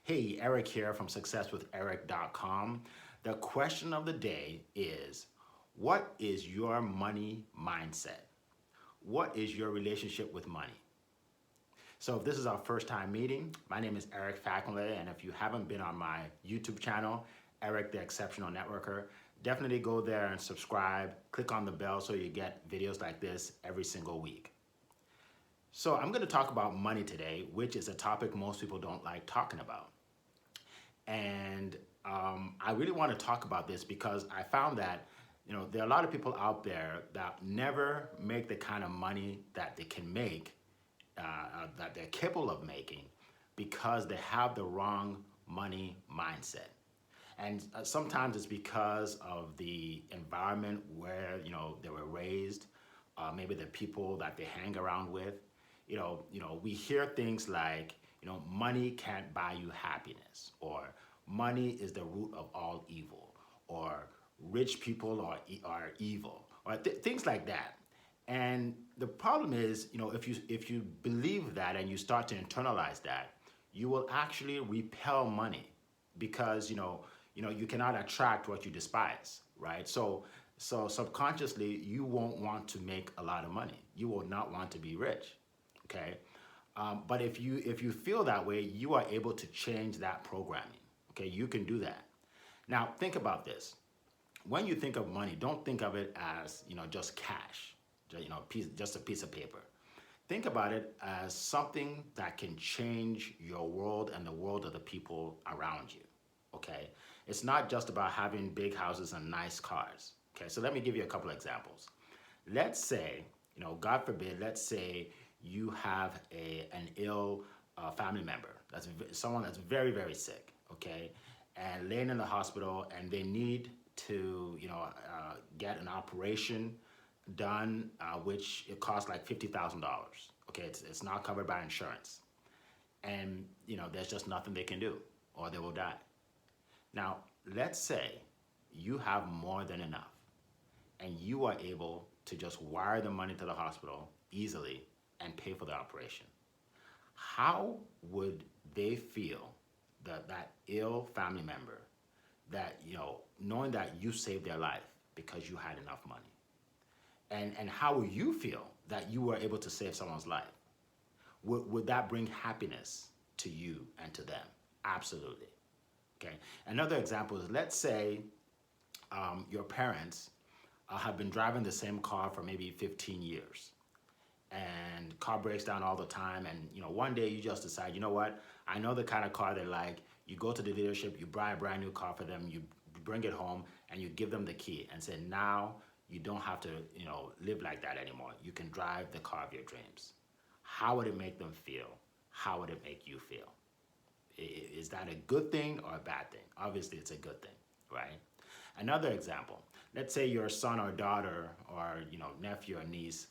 Hey, Eric here from successwitheric.com. The question of the day is, what is your money mindset? What is your relationship with money? So if this is our first time meeting, my name is Eric Faculty, and if you haven't been on my YouTube channel, Eric the Exceptional Networker, definitely go there and subscribe, click on the bell so you get videos like this every single week. So I'm going to talk about money today, which is a topic most people don't like talking about. And I really want to talk about this because I found that there are a lot of people out there that never make the kind of money that they can make, that they're capable of making, because they have the wrong money mindset. And sometimes it's because of the environment where they were raised, maybe the people that they hang around with. We hear things like, money can't buy you happiness, or money is the root of all evil, or rich people are evil, or things like that. And the problem is, if you believe that and you start to internalize that, you will actually repel money because you cannot attract what you despise, right? So subconsciously you won't want to make a lot of money. You will not want to be rich, okay? But if you feel that way, you are able to change that programming. Okay, you can do that. Now think about this. When you think of money, don't think of it as just cash, just a piece of paper. Think about it as something that can change your world and the world of the people around you. Okay, it's not just about having big houses and nice cars. Okay, so let me give you a couple of examples. Let's say, God forbid, let's say you have an ill family member, that's someone that's very, very sick, okay, and laying in the hospital, and they need to, get an operation done, which it costs like $50,000. Okay, it's not covered by insurance, and there's just nothing they can do, or they will die. Now, let's say you have more than enough and you are able to just wire the money to the hospital easily and pay for the operation. How would they feel, that ill family member, that knowing that you saved their life because you had enough money? And how will you feel that you were able to save someone's life? Would that bring happiness to you and to them? Absolutely. Okay. Another example is, let's say your parents have been driving the same car for maybe 15 years, and car breaks down all the time, and one day you just decide, what, I know the kind of car they like. You go to the dealership, you buy a brand new car for them, you bring it home, and you give them the key and say, now you don't have to live like that anymore. You can drive the car of your dreams. How would it make them feel? How would it make you feel? Is that a good thing or a bad thing? Obviously it's a good thing, right? Another example, let's say your son or daughter, or nephew or niece,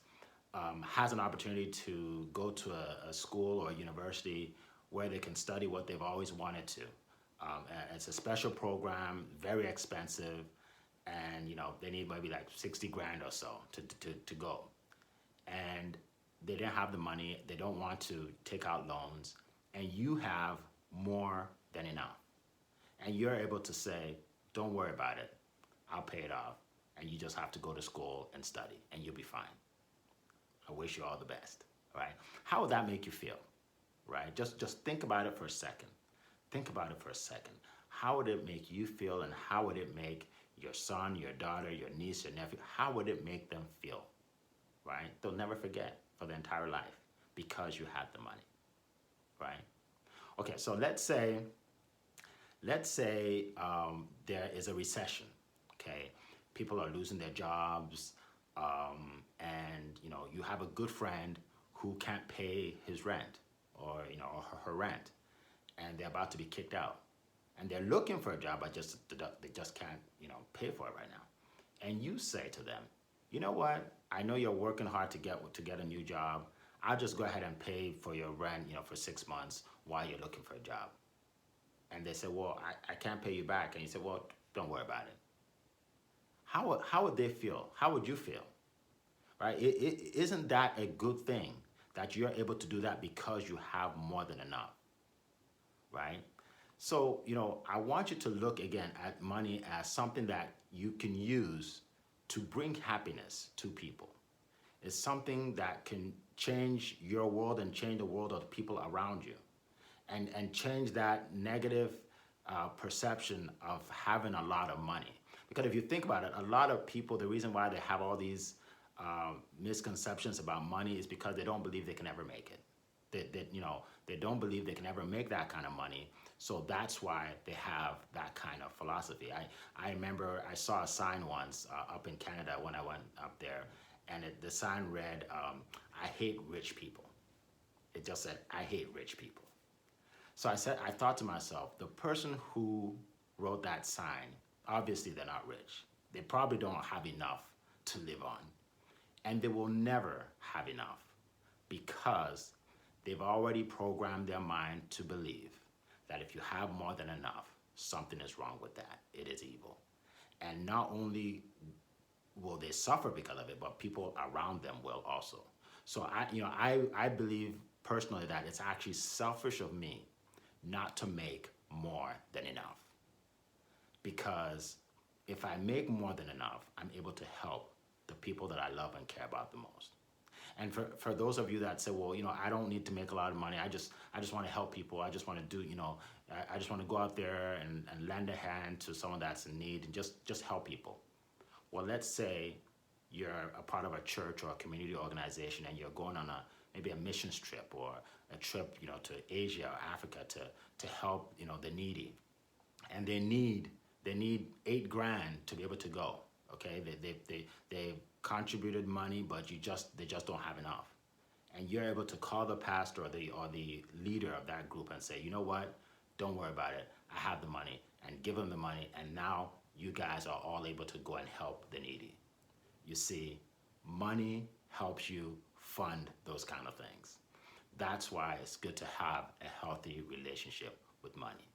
has an opportunity to go to a school or a university where they can study what they've always wanted to. It's a special program, very expensive, and they need maybe like 60 grand or so to go. And they didn't have the money, they don't want to take out loans, and you have more than enough. And you're able to say, don't worry about it, I'll pay it off, and you just have to go to school and study, and you'll be fine. I wish you all the best, right? How would that make you feel, right? Just think about it for a second. Think about it for a second. How would it make you feel, and how would it make your son, your daughter, your niece, your nephew, how would it make them feel, right? They'll never forget for their entire life because you had the money, right? Okay, so let's say there is a recession, okay? People are losing their jobs, and you have a good friend who can't pay his rent, or or her rent, and they're about to be kicked out, and they're looking for a job, but they just can't pay for it right now. And you say to them, you know what? I know you're working hard to get a new job. I'll just go ahead and pay for your rent, for 6 months while you're looking for a job. And they say, well, I can't pay you back. And you say, well, don't worry about it. How would they feel? How would you feel? Right? Isn't that a good thing that you're able to do that because you have more than enough, right? So, I want you to look again at money as something that you can use to bring happiness to people. It's something that can change your world and change the world of the people around you, and change that negative perception of having a lot of money. Because if you think about it, a lot of people, the reason why they have all these misconceptions about money is because they don't believe they can ever make it. They don't believe they can ever make that kind of money. So that's why they have that kind of philosophy. I remember I saw a sign once up in Canada when I went up there, and the sign read, I hate rich people. It just said, I hate rich people. So I thought to myself, the person who wrote that sign, obviously they're not rich. They probably don't have enough to live on. And they will never have enough because they've already programmed their mind to believe that if you have more than enough, something is wrong with that. It is evil. And not only will they suffer because of it, but people around them will also. So I believe personally that it's actually selfish of me not to make more than enough. Because if I make more than enough, I'm able to help the people that I love and care about the most. And for those of you that say, well, I don't need to make a lot of money. I just want to help people. I just want to do, I just want to go out there and lend a hand to someone that's in need and just help people. Well, let's say you're a part of a church or a community organization and you're going on maybe a missions trip or a trip, to Asia or Africa to help, the needy. And they need $8,000 to be able to go. Okay, they contributed money, but they just don't have enough. And you're able to call the pastor or the leader of that group and say, you know what, don't worry about it. I have the money, and give them the money. And now you guys are all able to go and help the needy. You see, money helps you fund those kind of things. That's why it's good to have a healthy relationship with money.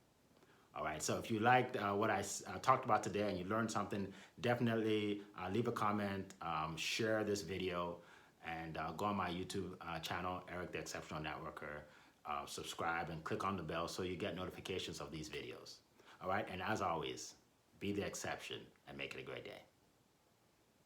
All right, so if you liked what I talked about today and you learned something, definitely leave a comment, share this video, and go on my YouTube channel, Eric the Exceptional Networker, subscribe and click on the bell so you get notifications of these videos. All right, and as always, be the exception and make it a great day.